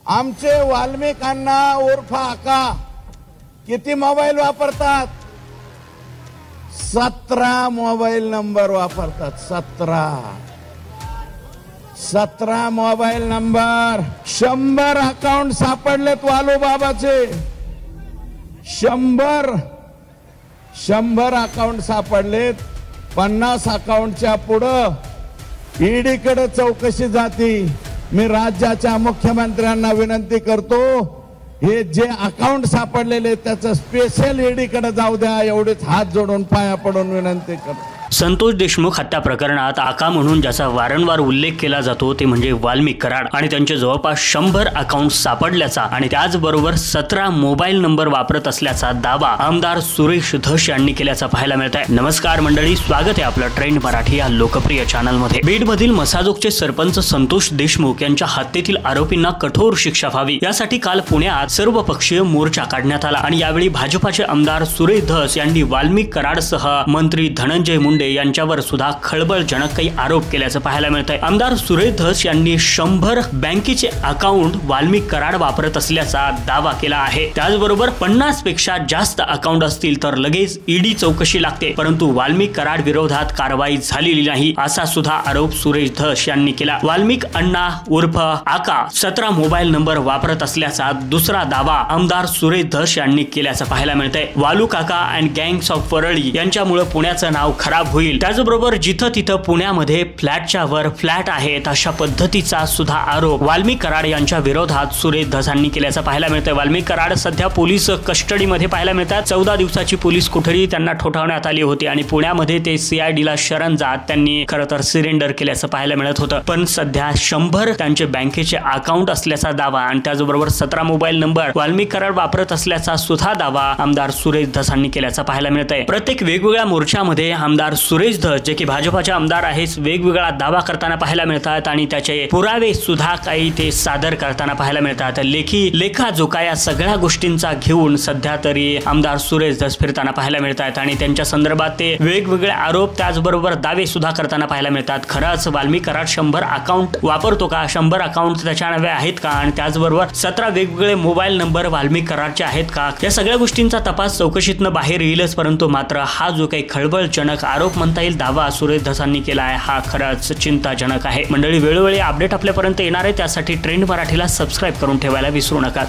आमचे वाल्मिकांना उर्फ आका किती मोबाईल वापरतात? 17 मोबाईल नंबर वापरतात. 17 मोबाईल नंबर. 100 अकाउंट सापडलेत वालू बाबाचे. 100 अकाउंट सापडलेत. 50 अकाउंटच्या पुढं ईडीकडे चौकशी जाती. मी राज्याच्या मुख्यमंत्र्यांना विनंती करतो, हे जे अकाउंट सापडलेले त्याचं स्पेशल ईडीकडे जाऊ द्या, एवढेच हात जोडून पाया पडून विनंती करतो. संतोष देशमुख हत्या प्रकरणात आका म्हणून ज्याचा वारंवार उल्लेख केला जातो ते म्हणजे वाल्मिक कराड आणि त्यांचे जवळपास 100 अकाउंट सापडल्याचा आणि त्याचबरोबर 17 मोबाईल नंबर वापरत असल्याचा दावा आमदार सुरेश धस यांनी केल्याचा पाहायला मिळत आहे. नमस्कार मंडळी, स्वागत आहे आपलं ट्रेंड मराठी या लोकप्रिय चॅनल मध्ये. बीडमधील मसाजोगचे सरपंच संतोष देशमुख यांच्या हत्येतील आरोपींना कठोर शिक्षा व्हावी यासाठी काल पुण्यात सर्वपक्षीय मोर्चा काढण्यात आला आणि यावेळी भाजपाचे आमदार सुरेश धस यांनी वाल्मिक कराडसह मंत्री धनंजय मुंडे यांच्यावर सुद्धा खळबळजनक काही आरोप केल्याचं पाहायला मिळत आहे. आमदार सुरेश धस यांनी 100 बँकेचे अकाउंट वाल्मिक कराड वापरत असल्याचा दावा केला आहे. त्याचबरोबर 50 पेक्षा जास्त अकाउंट असतील तर लगेच ईडी चौकशी लागते, परंतु वाल्मिक कराड विरोधात कारवाई झालेली नाही असा सुद्धा आरोप सुरेश धस यांनी केला. वाल्मिक अण्णा उर्फ आका 17 मोबाईल नंबर वापरत असल्याचा दुसरा दावा आमदार सुरेश धस यांनी केल्याचं पाहायला मिळतंय. वालू काका अँड गँग्स ऑफ वरळी यांच्यामुळे पुण्याचं नाव खराब होईल, त्याचबरोबर जिथं तिथं पुण्यामध्ये फ्लॅटच्या वर फ्लॅट आहेत अशा पद्धतीचा सुद्धा आरोप वाल्मिक कराड यांच्या विरोधात सुरेश धस यांनी केल्याचं पाहायला मिळतंय. वाल्मिक कराड सध्या पोलीस कस्टडीमध्ये पाहायला मिळतात. 14 दिवसाची पोलीस कोठडी त्यांना ठोठावण्यात आली होती आणि पुण्यामध्ये ते CIDला शरण जात त्यांनी खरं तर सरेंडर केल्याचं पाहायला मिळत होतं. पण सध्या 100 त्यांचे बँकेचे अकाउंट असल्याचा दावा आणि त्याचबरोबर 17 मोबाईल नंबर वाल्मिक कराड वापरत असल्याचा सुद्धा दावा आमदार सुरेश धस यांनी केल्याचा पाहायला मिळतंय. प्रत्येक वेगवेगळ्या मोर्चामध्ये आमदार सुरेश धस जे की भाजपाचे आमदार आहेत वेगवेगळा दावा करताना पाहायला मिळतात आणि त्याचे पुरावे सुद्धा काही ते सादर करताना पाहायला मिळतात. लेखाजोखा या सगळ्या गोष्टींचा घेऊन सध्या तरी आमदार सुरेश धस फिरताना पाहायला मिळतात आणि त्यांच्या संदर्भात ते वेगवेगळे आरोप त्याचबरोबर दावे सुद्धा करताना पाहायला मिळतात. खरंच वाल्मिक कराड 100 अकाउंट वापरतो का? 100 अकाउंट त्याच्या नावे आहेत का? आणि त्याचबरोबर 17 वेगवेगळे मोबाईल नंबर वाल्मिक कराडचे आहेत का? या सगळ्या गोष्टींचा तपास चौकशीतनं बाहेर येईलच, परंतु मात्र हा जो काही खळबळजनक आरोप म्हणता येईल दावा सुरेश धस यांनी केला आहे हा खरंच चिंताजनक आहे. मंडळी, वेळोवेळी अपडेट आपल्यापर्यंत येणार आहे, त्यासाठी ट्रेंड मराठीला सबस्क्राईब करून ठेवायला विसरू नका.